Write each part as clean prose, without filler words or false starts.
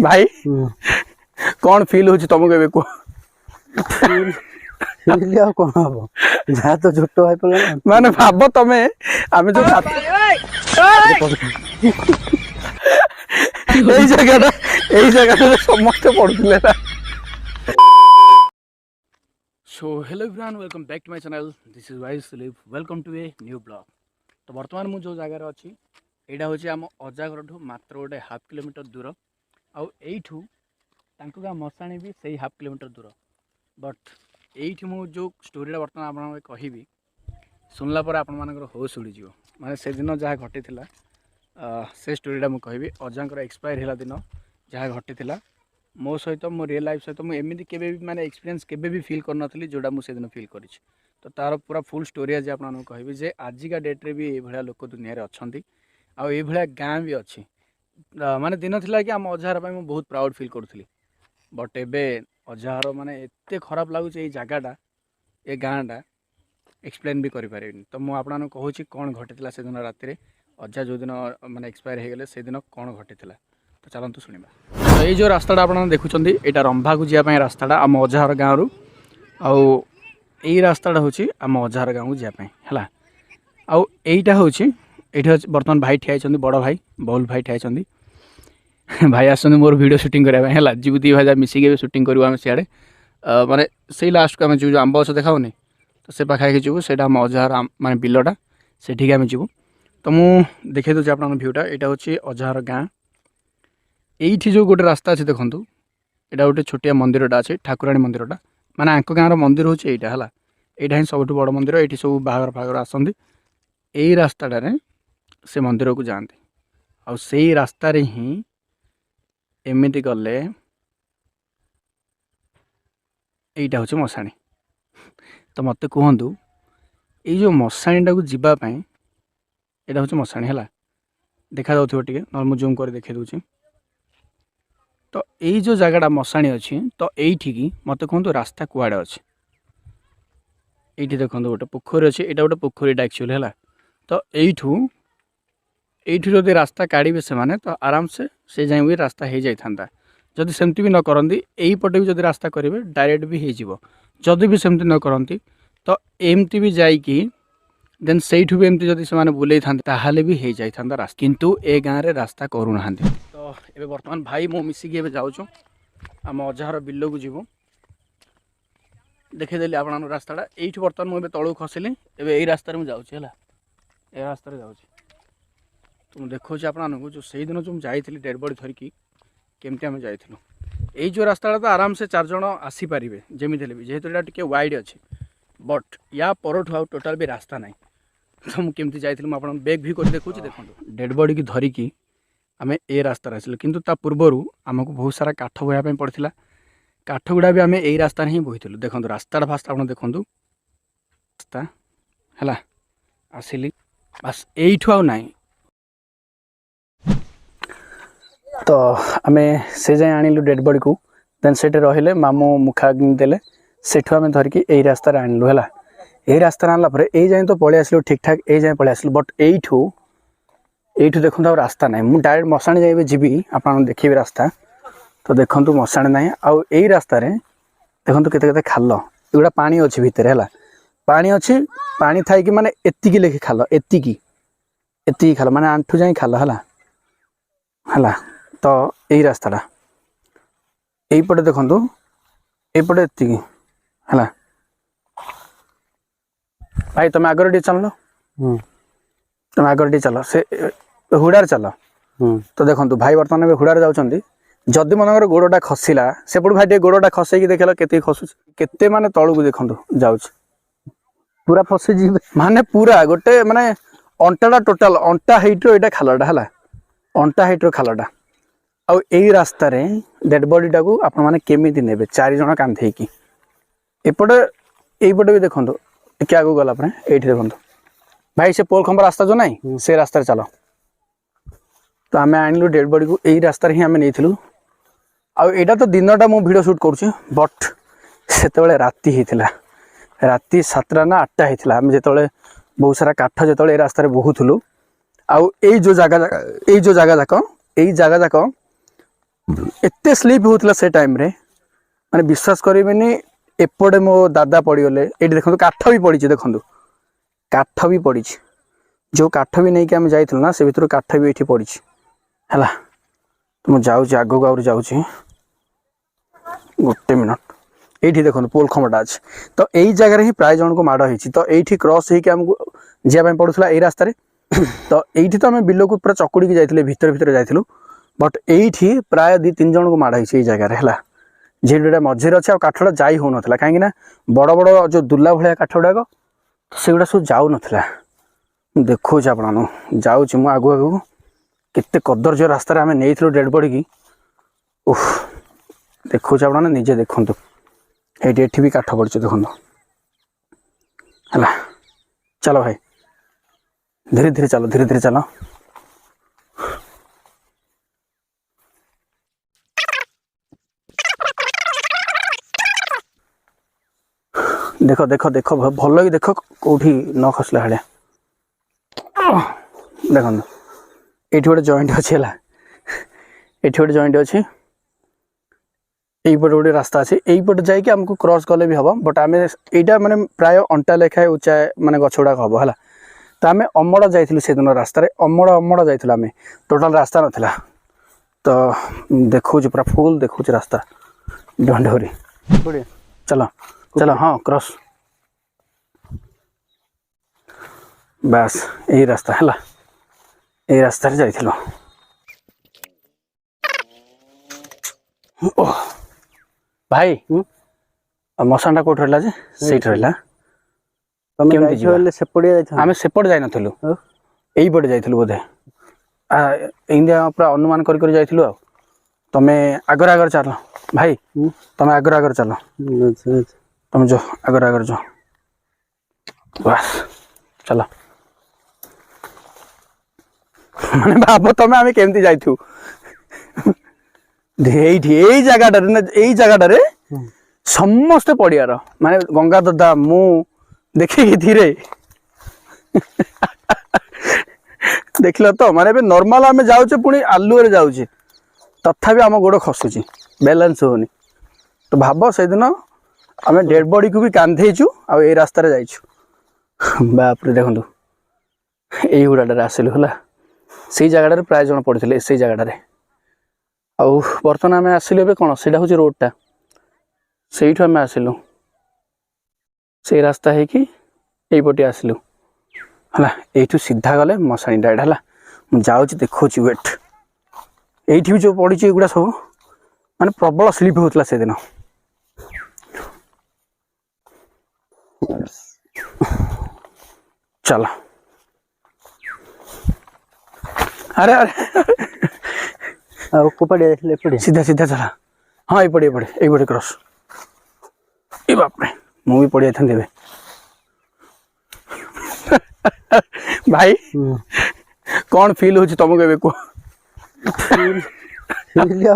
भाई कौन फील हो तुमको एबे को कौन हम जहाँ तो छोट भाई पड़ा माने भाब तमे आमे जो এই জায়গাটা সমস্ত পড়ুଥିଲେ না। So hello everyone welcome back to my channel this is वाइज सुलीप welcome to a new blog. तो बर्तमान मु जो जगार अच्छी यहाँ हूँ आम अजा घर मात्र गोटे हाफ किलोमीटर दूर आईठू गाँ मशाणी भी सही हाफ किलोमीटर दूर बट ये मु जो स्टोरीटा बर्तमान आप कहबी शुणला आपण मान होश उड़ीज माने से दिन जहाँ घटी से स्टोरीटा मुझे कहबी अजांकर एक्सपायर है दिन जहाँ घटी मो सहित मो रियल लाइफ सहित मुझे केवे भी माने एक्सपीरियंस केवे भी फील कर नी जोटा मुझे दिन फील कर तो तार पूरा फुल स्टोरी आज आपको कहबी जे आजिका डेट्रे भी ये लोक दुनिया अच्छा आया गाँ भी अच्छी माने दिन थिला कि आम अजार बहुत प्राउड फील करूली बट एबे अजार माने एते खराब लगुच ये जगहटा ये गाँटा एक्सप्लेन भी करें तो मुझे आपको कहूँ कौन घटी से दिन राति अजा जो दिन माने एक्सपायर हो गले से दिन कौन घटी तो चलतु शुणा। तो ये जो रास्ता आप देखुं यहाँ रंभा को जावाई रास्ता आम अजार गाँव रु आई रास्ता हूँ आम अजार गाँव को जावाई है आईटा हूँ ये बर्तमान भाई ठिया बड़ भाई बहुल भाई ठिया भाई आस मोर वीडियो शूटिंग करने है जीव दी भाई मिसिक शूटिंग करूँ आम सियाड़े माने से लास्ट को आम जो आंब गछ देखाऊनी तो से पाखापाखि जीवु से आम अजार माने बिलटा से आम जीवु तो मु देखे दूसरी आप भ्यूटा यहाँ हूँ अजार गाँ ये जो गोटे रास्ता अच्छे देखूँ यहाँ गोटे छोटिया मंदिरटा अच्छे ठाकुराणी मंदिरटा माने आंक गाँव मंदिर हूँ यहाँ है यहाँ ही सब बड़ मंदिर ये सब बाहर फागर आसती यही रास्ताटारे से मंदिर को जाती आउ से रास्तार ही एमती गले यहीटा हूँ मशाणी तो मत कहतु ये जो मशाणीटा को जीवाई यहाँ हूँ मशाणी है देखा जाऊ टे ना मुझे जूम कर देखे दूसरी तो यही जो जगहटा मशाणी अच्छी तो यही मत कहतु रास्ता कुआड़े अच्छे ये देखो गोटे पोखरी अच्छे यहाँ गोटे पोखरीटा एक्चुअली है तो यू जब रास्ता काढ़े से माने तो आराम से जाए भी रास्ता हो जाता जदि सेमती भी न करती यही पटे भी जब रास्ता करेंगे डायरेक्ट भी हो जदि भी सेमती न करती तो एमती भी जाकि देन से भी एमती जब से बुले था भी हो जाता रास्ता किंतु ए गाँव में रास्ता करूना तो ये बर्तमान भाई मो मिसिकी जाऊँ आम अजार बिल को जीवु देखेदेली आप रास्ताटा ये बर्तमान मुझे तलू खसली एवं यही रास्तार मुझे जाऊँगी है रास्तार जाऊँ तो मुझे देखा आपको जो से दिन जो मुझे डेड बॉडी धरिकी केमती आम जाइलु यही जो रास्ता तो आराम से 4 जन आसीपारे जमी भी जेहेतु यहाँ टे वाइड अच्छे बट या परठू आउ टोटाल भी रास्ता ना तो मुझे जाइलु आप बैग भी कर देखुची देखो डेड बॉडी की धरिकी आम ए रास्ता आसलु किंतु ता पूर्वर आमको बहुत सारा काठ बोया पड़ता काठ गुड़ा भी आम यही रास्ता ही बोईलु देखो रास्ता फास्ट आप देखो रास्ता है आसिली बस यू आना तो आम से जाए आणिलु डेड बॉडी को देन से रहिले मामू मुखा देले सेठू आम धरिकी यही रास्ता आणलु है यही रास्ता आनला यही जाए तो पलि आसलु ठीक ठाक यही जाए पलि आसलु बट यू देखो रास्ता ना मुझे डायरेक्ट मशाणी जाए जी आप देखिए रास्ता तो देखो मशाणी ना आउ यही रास्ता देखो केते खाल एगुड़ा पानी अच्छी भितर है पानी अच्छी पानी थी माने एतिकी लेखि खाल एतिकी खाल माने आंठू जाए खाल है तो यही रास्ताटा यही पटे देखो यहीपटे एति है भाई तुम आगर टे चल तुम आगर टे चल से हुड़ार चल तो देखो भाई बर्तमान हुड़ार जाऊँगी जदि मनकर गोड़टा खसला सेपट भाई टे गोड़टा खसैकी देखेल के खसुच के माने तलू को देखो जाऊँ पूरा फसी माने पूरा गोटे माने अंटाटा टोटाल अंटा हाइट्र यहाँ खालटा है अंटा हाइट्र खालटा आउ यही रास्ता डेड बॉडीटा को आपण मैंने केमी ने 4 जन कांधेकी एपटे यहीपटे भी देखो टे आगे गला ये देखो भाई से पोल खंबा रास्ता जो ना से रास्ता चल तो आम आणलु डेड बॉडी को यही रास्ता ही आम नहीं आईटा तो दिनटा मु वीडियो शूट करुँच बट से राति होता राति 7टा ना 8टा होता आम जो बहुत सारा काठ जो रास्ता बोहुलु आउ जो जगह जाक यही जगह जाक एते स्लीप होता से टाइम रे माने विश्वास करेनि एपटे मो दादा पड़गले ये देखो काठ भी पड़ी देखो काठ भी पड़ी जो काठ भी नहीं कि आम जाइल ना से भर काठ भी ये पड़ी है तो मुझे आग को आगे जाऊँगी गोटे मिनट ये देखो पोल खंबटा अच्छे तो यही जगह ही प्राय जन को माड़ होती तो ये क्रॉस होमको जावाई पड़ूला यही रास्तार तो ये तो आम बिल को पूरा चकुड़ी की जाइए भितर भितर जाइलु बट ये प्राय 2-3 जन को माड़ होती जगार है जेटा मझे अच्छे काठटा जाई हो नाला कहीं बड़ बड़ जो दुला भाया काठ गुड़ाक से गुड़ा सब जाऊ नाला देखो आप जाऊँगी मुझे आगू आगू केते कदर्य रास्तार आम नहीं डेड बॉडी की उफ देखो आप निजे देखु ये भी काठ पड़े देखो है चलो भाई धीरे धीरे चलो धीरे धीरे चलो देखो देखो देखो भल कि देख कौटी न खसला भाया देखो ये गोटे जॉइंट अच्छे है ये गोटे जॉइंट अच्छे यहीपटे गोटे रास्ता अच्छे यहीपटे जाकि आमको क्रॉस कले भी हम बट आम यहाँ माने प्राय अंटा लेखाए उच्चा माने गछ गुड़ाक हम है तो आम अमड़ा जाइलु से दिन रास्तार अमड़ा अमड़ा जाइलु आम टोटाल रास्ता नाला तो देखो पूरा फुल देखो रास्ता डंडोरी चलो चलो हाँ क्रॉस बस यही रास्ता है यही रास्ता जाइलु भाई मशान कौट रहा से आम सेपट जाइन यही पटे जाइलु बोधे इंडिया पूरा अनुमान कर जाइलु तुम्हें आगर आगर चल भाई तुम्हें आगर आगर चल तुम जो आगर आगर जो बस चलो माने भाव तुम आम केमती जाइथु यही जगह समस्ते पड़ियार माने गंगा दादा मु देखी धीरे देखल तो माने नॉर्मल आम जाऊे पुणी आलुरे जाऊे तथापि आम गोड़ खसुची बैलेंस होनी तो भाव से दिन आम डेड बॉडी को भी कांधेचु आ रास्तार जाइछु बापरे देखु यही गुड़ाटे आसिलु है से जगह प्राय जन पड़ते से जगह आउ बर्तमान आम आसिलु ए कौन से हूँ रोडटा से आम आसिलु से रास्ता है कि यहीपटे आसिलु है यू सीधा गले मशाणी डायरेक्ट है मुझे देखो वेट ये भी जो पड़ी एगुड़ा सब माने प्रबल स्लीप होता से दिन चलो अरे अरे सीधा सीधा चला हाँ ये पड़े क्रॉस ये बाप रे मु भी पड़ जाते भाई कौन फील हो तुमको कह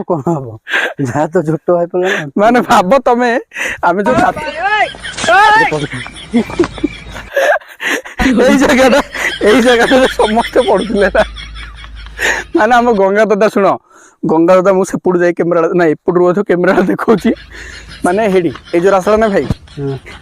कौन हम जहाँ तो झुट है माने भाव तमें आम जो यही जगह समस्ते पड़ुले माने आम गंगा दादा शुण गंगा दादा मुझे सेपट जाए कैमेरा ना एपटू कैमेरा देखा माने हेडी ये जो रास्ता ना भाई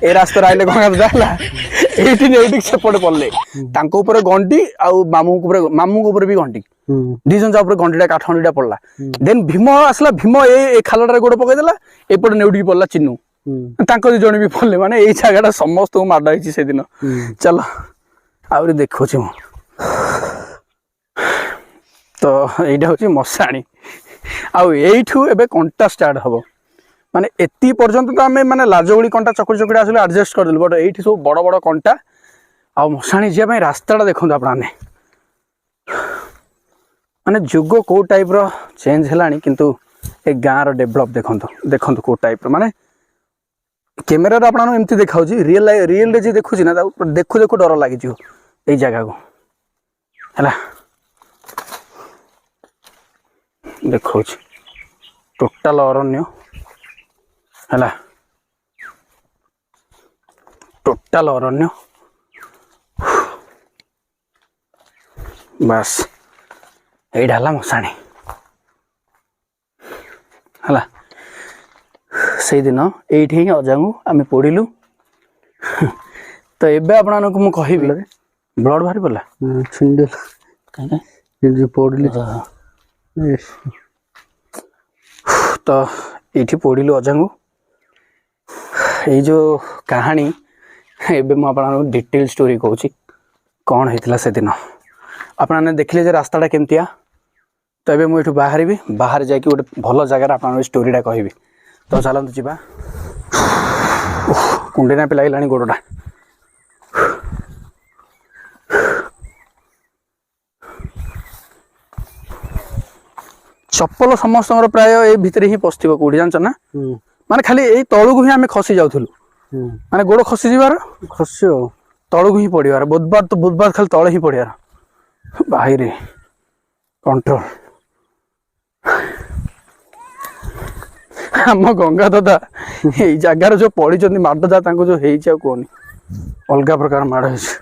ए रास्ता आइले गंगा दादा है ये सेपटे पड़े गंटी आउ मामू भी गंटी दी जन जापर गंटीटा काठ गंटीटा पड़ला देन भीम आसला भीम ए खालटारे गोड़ पकईदेला एपटे नेउटी पड़ला चिन्नू तांको दी जण भी पड़ले माने ये जगह समस्त माड़ होती से दिन चलो आहरी देखो तो यहाँ हूँ मशाणी आठू ए कंटा स्टार्ट हम माने एति पर्यंत तो आम माने लाजगुड़ी कंटा चकुड़ी चकुड़ी आस एडजस्ट करदेलु बट ये सब बड़ बड़ कंटा आ मशाणी जावाई रास्ताटा देखो आपने माने जुग कौ टाइप रो चेंज है किंतु ए गाँव डेभलप देखो देखो कौ टाइप माने कैमेरा आपन एमती देखा रियल जी देखुची ना देखु देखु डर लगी ये जगह को है देखो टोटाल अरण्य है टोटाल अरण्य बस यही मशाणी ହେଲା ସେଇଦିନ ଏଇଠି ହିଁ ଅଜାଙ୍କୁ ଆମେ ପୋଡ଼ିଲୁ। ତ ଏବେ ଆପଣମାନଙ୍କୁ ମୁଁ କହିବି ବ୍ଲଡ଼ ବାହାରି ପଡ଼ିଲା ଛିଣ୍ଡିଲା କାହିଁକି ପଡ଼ିଲି ତ ଏଇଠି ପୋଡ଼ିଲୁ ଅଜାଙ୍କୁ। ଏଇ ଯେଉଁ କାହାଣୀ ଏବେ ମୁଁ ଆପଣଙ୍କୁ ଡିଟେଲ ଷ୍ଟୋରି କହୁଛି କ'ଣ ହେଇଥିଲା ସେଦିନ। ଆପଣମାନେ ଦେଖିଲେ ଯେ ରାସ୍ତାଟା କେମିତିଆ। ତ ଏବେ ମୁଁ ଏଠୁ ବାହାରିବି, ବାହାରେ ଯାଇକି ଗୋଟେ ଭଲ ଜାଗାରେ ଆପଣଙ୍କ ଷ୍ଟୋରିଟା କହିବି। ତ ଚାଲନ୍ତୁ ଯିବା। କୁଣ୍ଡେଇ ନାପି ଲାଗିଲାଣି ଗୋଡ଼ଟା। ଚପଲ ସମସ୍ତଙ୍କର ପ୍ରାୟ ଏଇ ଭିତରେ ହିଁ ପଶିଥିବ କୋଉଠି ଜାଣିଛ ନା। ମାନେ ଖାଲି ଏଇ ତଳକୁ ହିଁ ଆମେ ଖସି ଯାଉଥିଲୁ, ମାନେ ଗୋଡ଼ ଖସିଯିବାର ଖସି ଆଉ ତଳକୁ ହିଁ ପଡ଼ିବାର। ବୁଧବାର ତ ବୁଧବାର ଖାଲି ତଳେ ହିଁ ପଡ଼ିବାର। ଭାଇରେ କଣ୍ଟ୍ରୋଲ। ଆମ ଗଙ୍ଗା ଦାଦା ଏଇ ଜାଗାରେ ଯୋଉ ପଡ଼ିଛନ୍ତି ମାଡ଼ ଯା ତାଙ୍କୁ ଯୋଉ ହେଇଛି ଆଉ କୁହନି, ଅଲଗା ପ୍ରକାର ମାଡ଼ ହେଇଛି।